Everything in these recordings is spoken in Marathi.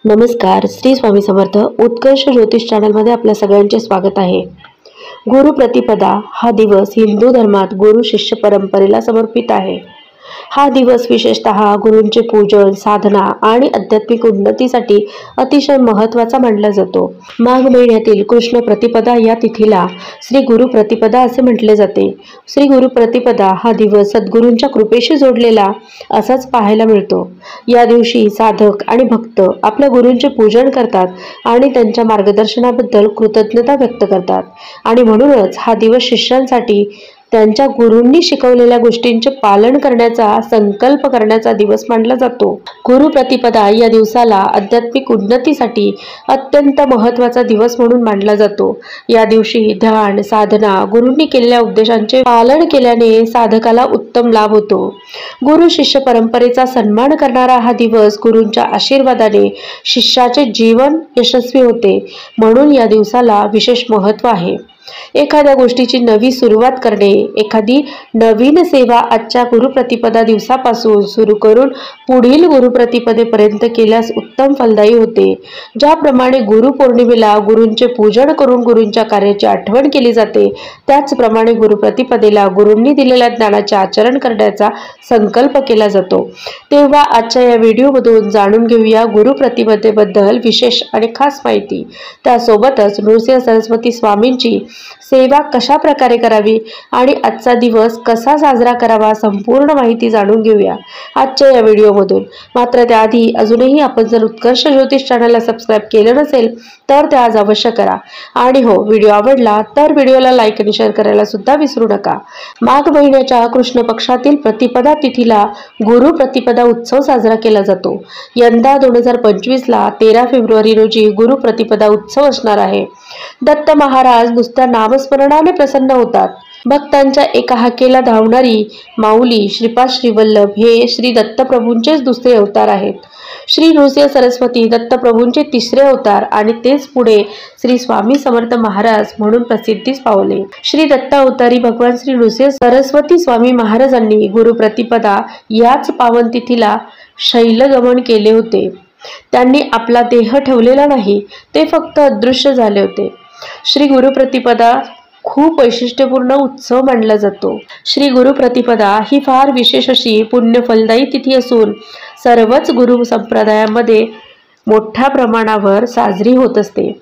नमस्कार. श्री स्वामी समर्थ. उत्कर्ष ज्योतिष चॅनलमध्ये आपल्या सगळ्यांचे स्वागत आहे. गुरु प्रतिपदा हा दिवस हिंदू धर्मात गुरु शिष्य परंपरेला समर्पित आहे. हा दिवस विशेषतः गुरूंचे पूजन, साधना आणि आध्यात्मिक उन्नतीसाठी अतिशय महत्त्वाचा मानला जातो. माघ महिन्यातील कृष्ण प्रतिपदा या तिथीला श्री गुरु प्रतिपदा असे म्हटले जाते. श्री गुरु प्रतिपदा हा दिवस सद्गुरूंच्या कृपेशी जोडलेला असाच पाहायला मिळतो. या दिवशी साधक आणि भक्त आपल्या गुरूंचे पूजन करतात आणि त्यांच्या मार्गदर्शनाबद्दल कृतज्ञता व्यक्त करतात आणि म्हणूनच हा दिवस शिष्यांसाठी त्यांच्या गुरूंनी शिकवलेल्या गोष्टींचे पालन करण्याचा संकल्प करण्याचा दिवस मानला जातो. गुरु प्रतिपदा या दिवसाला आध्यात्मिक उन्नतीसाठी अत्यंत महत्त्वाचा दिवस म्हणून मानला जातो. या दिवशी ध्यान, साधना, गुरूंनी केलेल्या उपदेशांचे पालन केल्याने साधकाला उत्तम लाभ होतो. गुरु शिष्य परंपरेचा सन्मान करणारा हा दिवस गुरूंच्या आशीर्वादाने शिष्याचे जीवन यशस्वी होते, म्हणून या दिवसाला विशेष महत्त्व आहे. एखाद्या गोष्टीची नवी सुरुवात करणे, एखादी नवीन सेवा आजच्या गुरुप्रतिपदा दिवसापासून सुरू करून पुढील गुरुप्रतिपदेपर्यंत केल्यास उत्तम फलदायी होते. ज्याप्रमाणे गुरुपौर्णिमेला गुरूंचे पूजन करून गुरूंच्या कार्याची आठवण केली जाते, त्याचप्रमाणे गुरुप्रतिपदेला गुरूंनी दिलेल्या ज्ञानाचे आचरण करण्याचा संकल्प केला जातो. तेव्हा आजच्या या व्हिडिओमधून जाणून घेऊया गुरुप्रतिपदेबद्दल विशेष आणि खास माहिती. त्यासोबतच नृसिंह सरस्वती स्वामींची सेवा कशा प्रकारे करावी आणि आजचा दिवस कसा साजरा करावा, संपूर्ण माहिती जाणून घेऊया आजच्या या व्हिडिओमधून. मात्र त्याआधी अजूनही आपण जर उत्कर्ष ज्योतिष चॅनलला सबस्क्राईब केलं नसेल तर ते आज अवश्य करा. आणि हो, व्हिडिओ आवडला तर व्हिडिओला लाईक आणि शेअर करायला सुद्धा विसरू नका. माघ महिन्याच्या कृष्ण पक्षातील प्रतिपदा तिथीला गुरु प्रतिपदा उत्सव साजरा केला जातो. यंदा 2025ला 13 फेब्रुवारी रोजी गुरु प्रतिपदा उत्सव असणार आहे. दत्त महाराज नुसत्या नामस्मरणाने प्रसन्न होतात. भक्तांच्या एका हाकेला धावणारी माऊली श्रीपाद श्रीवल्लभ हे श्री दत्तप्रभूंचेच दुसरे अवतार आहेत. श्री नृसिंह सरस्वती दत्तप्रभूंचे तिसरे अवतार आणि तेच पुढे श्री स्वामी समर्थ महाराज म्हणून प्रसिद्धीस पावले. श्री दत्त अवतारी भगवान श्री नृसिंह सरस्वती स्वामी महाराजांनी गुरु प्रतिपदा याच पावन तिथीला शैलगमन केले होते. त्यांनी आपला देह ठेवलेला नाही, ते फक्त अदृश्य झाले होते. श्री गुरु प्रतिपदा खूप वैशिष्ट्यपूर्ण उत्सव मानला जातो. श्री गुरु प्रतिपदा ही फार विशेष अशी पुण्यफलदायी तिथी असून सर्वच गुरु संप्रदायामध्ये मोठ्या प्रमाणावर साजरी होत असते.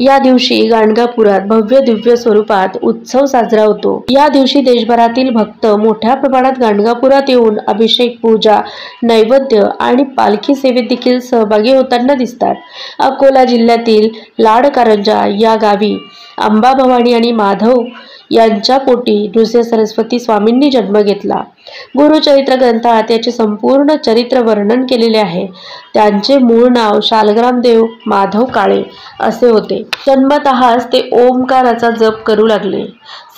या दिवशी गाणगापुरात भव्य दिव्य स्वरूपात उत्सव साजरा होतो. या दिवशी देशभरातील भक्त मोठ्या प्रमाणात गाणगापुरात येऊन अभिषेक, पूजा, नैवेद्य आणि पालखी सेवेत देखील सहभागी होताना दिसतात. अकोला जिल्ह्यातील लाडकारंजा या गावी अंबाभवानी आणि माधव यांच्या पोटी नृसिंह सरस्वती स्वामींनी जन्म घेतला. गुरुचरित्र ग्रंथात याचे संपूर्ण चरित्र वर्णन केलेले आहे. त्यांचे मूळ नाव शालग्रामदेव माधव काळे असे होते. जन्मतःच ते ओमकाराचा जप करू लागले.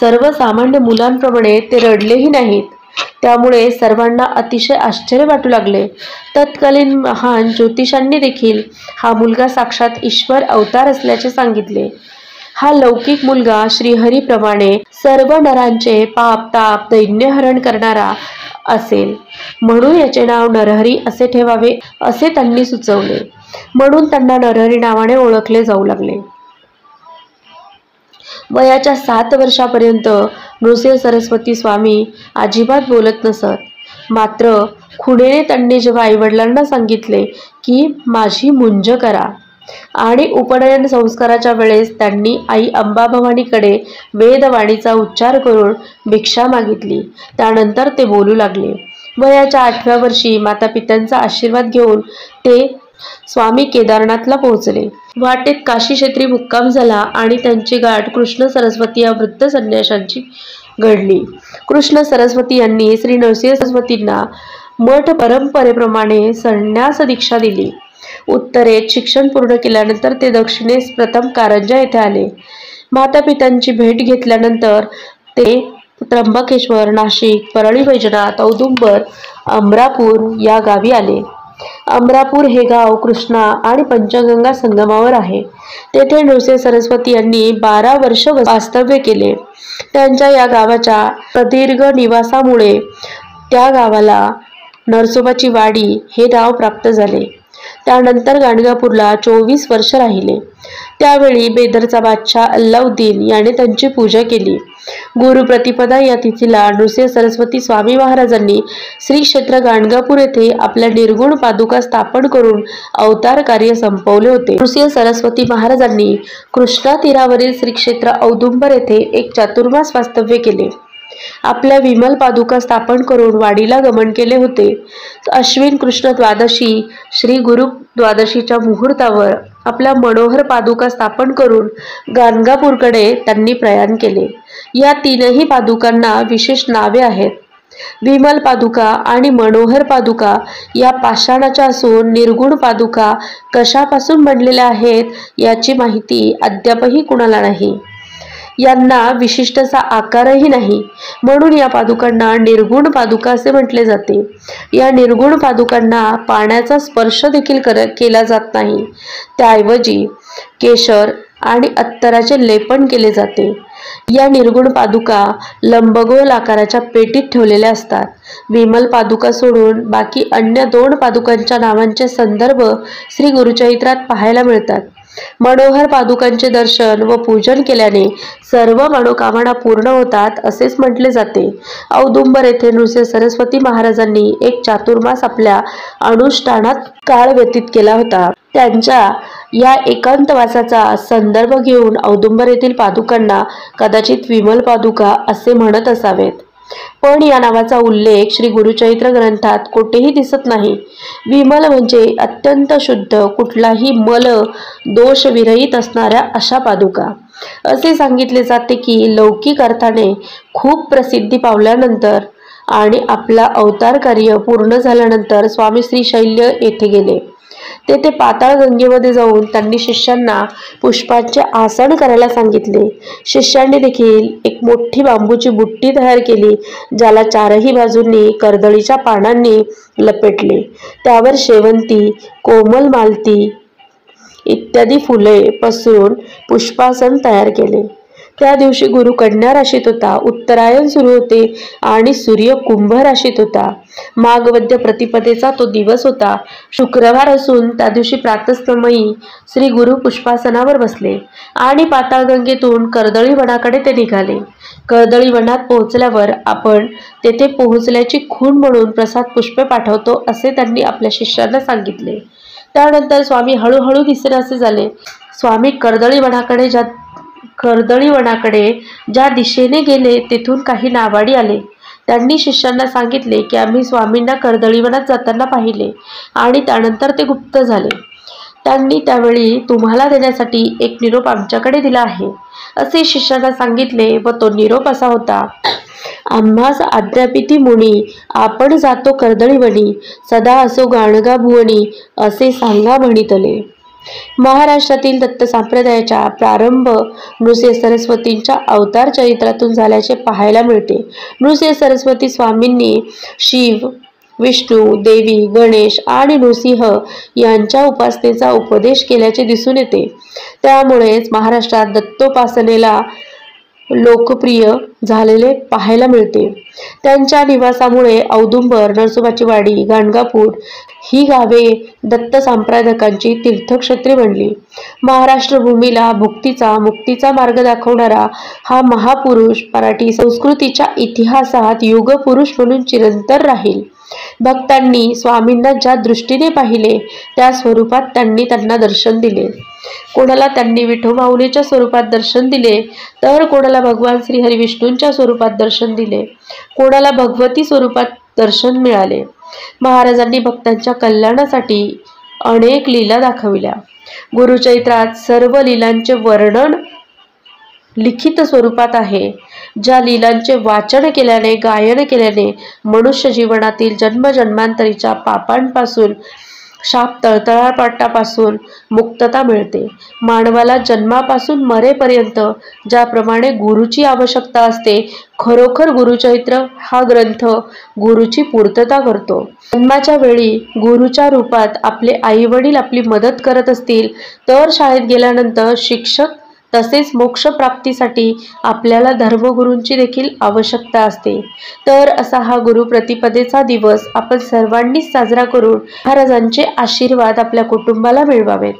सर्वसामान्य मुलांप्रमाणे ते रडलेही नाहीत. त्यामुळे सर्वांना अतिशय आश्चर्य वाटू लागले. तत्कालीन महान ज्योतिषांनी देखील हा मुलगा साक्षात ईश्वर अवतार असल्याचे सांगितले. हा लौकिक मुलगा श्रीहरीप्रमाणे सर्व नरांचे पाप ताप दैन्यहरण करणारा असेल, म्हणून याचे नाव नरहरी असे ठेवावे असे त्यांनी सुचवले. म्हणून त्यांना नरहरी नावाने ओळखले जाऊ लागले. वयाच्या 7 वर्षापर्यंत नृसिंह सरस्वती स्वामी अजिबात बोलत नसत. मात्र खुणेने त्यांनी जेव्हा आईवडिलांना सांगितले की माझी मुंज करा आणि उपनयन संस्काराच्या वेळेस त्यांनी आई अंबाभवानीकडे वेदवाणीचा उच्चार करून भिक्षा मागितली. त्यानंतर ते बोलू लागले. वयाच्या 8व्या वर्षी मातापित्यांचा आशीर्वाद घेऊन ते स्वामी केदारनाथला पोहोचले. वाटेत काशी क्षेत्री मुक्काम झाला आणि त्यांची गाठ कृष्ण सरस्वती या वृद्ध संन्याशांची घडली. कृष्ण सरस्वती यांनी श्री नृसिंह सरस्वतींना मठ परंपरेप्रमाणे संन्यास दीक्षा दिली. उत्तरेत शिक्षण पूर्ण केल्यानंतर ते दक्षिणेस प्रथम कारंजा येथे आले. मातापित्यांची भेट घेतल्यानंतर ते त्र्यंबकेश्वर, नाशिक, परळी वैजनाथ, औदुंबर, अमरापूर या गावी आले. अमरापूर हे गाव कृष्णा आणि पंचगंगा संगमावर आहे. तेथे नृसिंह सरस्वती यांनी 12 वर्ष वास्तव्य केले. त्यांच्या या गावाच्या प्रदीर्घ निवासामुळे त्या गावाला नरसोबाची वाडी हे नाव प्राप्त झाले. त्यानंतर गाणगापूरला 24 वर्ष राहिले। त्यावेळी बेदरचा बादशाह अल्लाउद्दीन याने त्यांची पूजा केली। गुरुप्रतिपदा या तिथीला नृसिंह सरस्वती स्वामी महाराजांनी श्री क्षेत्र गाणगापूर येथे आपल्या निर्गुण पादुका स्थापन करून अवतार कार्य संपवले होते। नृसिंह सरस्वती महाराजांनी कृष्णा तीरावरील श्री क्षेत्र औदुंबर येथे एक चातुर्मास वास्तव्य केले। आपल्या विमल पादुका स्थापन करून वाडीला गमन केले होते। अश्विन कृष्ण द्वादशी श्री गुरु द्वादशीच्या मुहूर्तावर आपल्या मनोहर पादुका स्थापन करून गाणगापूरकडे त्यांनी प्रयाण केले। या तीनही पादुकांना विशेष नावे आहेत। विमल पादुका आणि मनोहर पादुका या पाषाणाच्या असून निर्गुण पादुका कशापासून बनलेल्या आहेत याची माहिती अद्यापही कुणाला नाही। यांना विशिष्ट असा आकारही नाही, म्हणून या पादुकांना निर्गुण पादुका असे म्हटले जाते। या निर्गुण पादुकांना पाण्याचा स्पर्श देखील केला जात नाही, त्याऐवजी केशर आणि अत्तराचे लेपन केले जाते। या निर्गुण पादुका लंबगोल आकाराच्या पेटीत ठेवलेल्या असतात। विमल पादुका सोडून बाकी अन्य 2 पादुकांच्या नावांचे संदर्भ श्री गुरुचरित्रात पाहायला मिळतात। मनोहर पादुकांचे दर्शन व पूजन केल्याने सर्व मनोकामना पूर्ण होतात असेच म्हटले जाते। औदुंबर येथे नृसिंह सरस्वती महाराजांनी एक चातुर्मास आपल्या अनुष्ठानात काळ व्यतीत केला होता। त्यांच्या या एकांतवासाचा संदर्भ घेऊन औदुंबर येथील पादुकांना कदाचित विमल पादुका असे म्हणत असावेत, पण या नावाचा उल्लेख श्री गुरुचरित्र ग्रंथात कोठेही दिसत नाही। विमल म्हणजे अत्यंत शुद्ध, कुठलाही मल दोष विरहित असणाऱ्या अशा पादुका। असे सांगितले जाते की लौकिक अर्थाने खूप प्रसिद्धी पावल्यानंतर आणि आपला अवतार कार्य पूर्ण झाल्यानंतर स्वामी श्रीशैल्य येथे गेले। तेथे पाताळ गंगेमध्ये जाऊन त्यांनी शिष्यांना पुष्पांचे आसन करायला सांगितले। शिष्यांनी देखील एक मोठी बांबूची बुट्टी तयार केली, ज्याला 4ही बाजूंनी कर्दळीच्या पानांनी लपेटले। त्यावर शेवंती, कोमल मालती इत्यादी फुले पसरून पुष्पासन तयार केले। त्या दिवशी गुरु कन्या राशीत होता, उत्तरायण सुरू होते आणि सूर्य कुंभ राशीत होता। माघवद्य प्रतिपदेचा तो दिवस होता, शुक्रवार असून त्या दिवशी प्रातःसमयी श्री गुरु पुष्पासनावर बसले आणि पाताळगंगेतून कर्दळी वनाकडे ते निघाले। कर्दळी वनात पोहोचल्यावर आपण तेथे पोहोचल्याची खूण म्हणून प्रसाद पुष्पे पाठवतो असे त्यांनी आपल्या शिष्यांना सांगितले। त्यानंतर स्वामी हळूहळू दिसेनासे झाले। स्वामी कर्दळी वनाकडे ज्या दिशेने गेले तेथून काही नावाडी आले। त्यांनी शिष्यांना सांगितले की आम्ही स्वामींना कर्दळी वनात जाताना पाहिले आणि त्यानंतर ते गुप्त झाले। त्यांनी त्यावेळी तुम्हाला देण्यासाठी एक निरोप आमच्याकडे दिला आहे असे शिष्यांना सांगितले व तो निरोप असा होता, आम्हास आज्ञापिती मुनी, आपण जातो कर्दळीवनी, सदा असो गाणगा भुवनी असे सांगा म्हणितले। महाराष्ट्रातील दत्त संप्रदायाचा प्रारंभ नृसिंह सरस्वतींच्या अवतार चरित्रातून झाल्याचे पाहायला मिळते। नृसिंह सरस्वती स्वामींनी शिव, विष्णू, देवी, गणेश आणि नृसिंह यांच्या उपासनेचा उपदेश केल्याचे दिसून येते। त्यामुळेच महाराष्ट्रात दत्तोपासनेला लोकप्रिय झालेले पाहायला मिळते। त्यांच्या निवासामुळे औदुंबर, नरसोबाची वाडी, गाणगापूर ही गावे दत्त संप्रदायकांची तीर्थक्षेत्रे बनली। महाराष्ट्र भूमीला मुक्तीचा मार्ग दाखवणारा हा महापुरुष मराठी संस्कृतीच्या इतिहासात युगपुरुष म्हणून चिरंतन राहील। भक्तांनी स्वामींना ज्या दृष्टीने पाहिले त्या स्वरूपात त्यांनी त्यांना दर्शन दिले। कोणाला त्यांनी विठोबाऊलीच्या स्वरूपात दर्शन दिले, तर कोणाला भगवान श्री हरी विष्णूंच्या स्वरूपात दर्शन दिले, कोणाला भगवती स्वरूपात दर्शन मिळाले। महाराजांनी भक्तांच्या कल्याणासाठी अनेक लीला दाखविल्या। गुरुचरित्रात सर्व लीलांचे वर्णन लिखित स्वरूपात आहे। ज्या लीलांचे वाचन केल्याने, गायन केल्याने मनुष्य जीवनातील जन्मजन्मांतरीच्या पापांपासून, शाप तळतळाटापासून मुक्तता मिळते। मानवाला जन्मापासून मरेपर्यंत ज्याप्रमाणे गुरुची आवश्यकता असते, खरोखर गुरुचरित्र हा ग्रंथ गुरुची पूर्तता करतो। जन्माच्या वेळी गुरुच्या रूपात आपले आई वडील आपली मदत करत असतील, तर शाळेत गेल्यानंतर शिक्षक तसेच मोक्ष प्राप्तीसाठी आपल्याला धर्मगुरूंची देखील आवश्यकता असते। तर असा हा गुरुप्रतिपदेचा दिवस आपण सर्वांनीच साजरा करून महाराजांचे आशीर्वाद आपल्या कुटुंबाला मिळवावेत।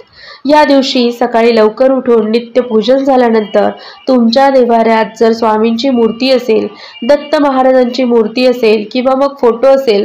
या दिवशी सकाळी लवकर उठून नित्यपूजन झाल्यानंतर तुमच्या देवाऱ्यात जर स्वामींची मूर्ती असेल, दत्त महाराजांची मूर्ती असेल किंवा मग फोटो असेल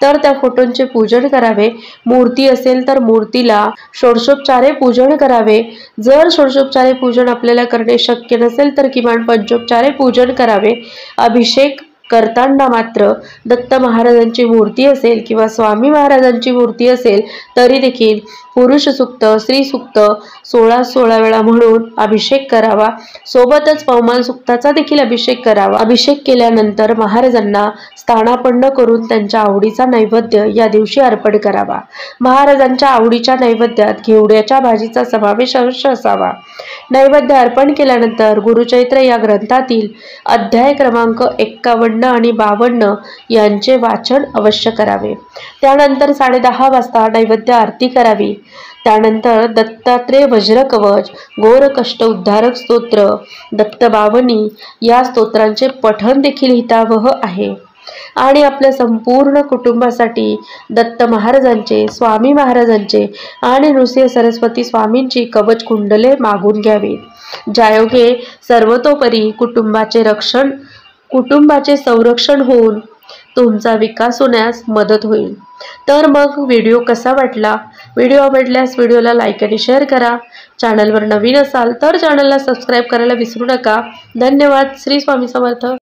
तर त्या फोटोंचे पूजन करावे। मूर्ती असेल तर मूर्तीला षोडशोपचारे पूजन करावे। जर षोडशोपचारे पूजन आपल्याला करणे शक्य नसेल तर किमान पंचोपचारे पूजन करावे। अभिषेक करताना मात्र दत्त महाराजांची मूर्ती असेल किंवा स्वामी महाराजांची मूर्ती असेल तरी देखील पुरुष सूक्त, स्त्री सूक्त 16 वेळा म्हणून अभिषेक करावा। सोबतच पवमान सूक्ताचा देखील अभिषेक करावा। अभिषेक केल्यानंतर महाराजांना स्थानापन्न करून त्यांच्या आवडीचा नैवेद्य या दिवशी अर्पण करावा। महाराजांच्या आवडीच्या नैवेद्यात घेवड्याच्या भाजीचा समावेश अवश्य असावा। नैवेद्य अर्पण केल्यानंतर गुरुचरित्र या ग्रंथातील अध्याय क्रमांक 51 आणि 52 यांचे वाचन अवश्य करावे। त्यानंतर 10:30 वाजता नैवेद्य आरती करावी। त्यानंतर दत्तात्रेय वज्र कवच, घोर कष्ट उद्धारक स्तोत्र, दत्तबावनी या स्तोत्रांचे पठण देखील हितावह आहे। आणि आपल्या संपूर्ण कुटुंबासाठी दत्त महाराजांचे, स्वामी महाराजांचे आणि नृसिंह सरस्वती स्वामींची कवच कुंडले मागून घ्यावी, ज्यायोगे सर्वतोपरी कुटुंबाचे संरक्षण होऊन तुमचा विकास होण्यास मदत होईल। तर मग व्हिडिओ कसा वाटला? व्हिडिओ आवडल्यास व्हिडिओला लाईक आणि शेअर करा। चॅनलवर नवीन असाल तर चॅनलला सबस्क्राईब करायला विसरू नका। धन्यवाद। श्री स्वामी समर्थ।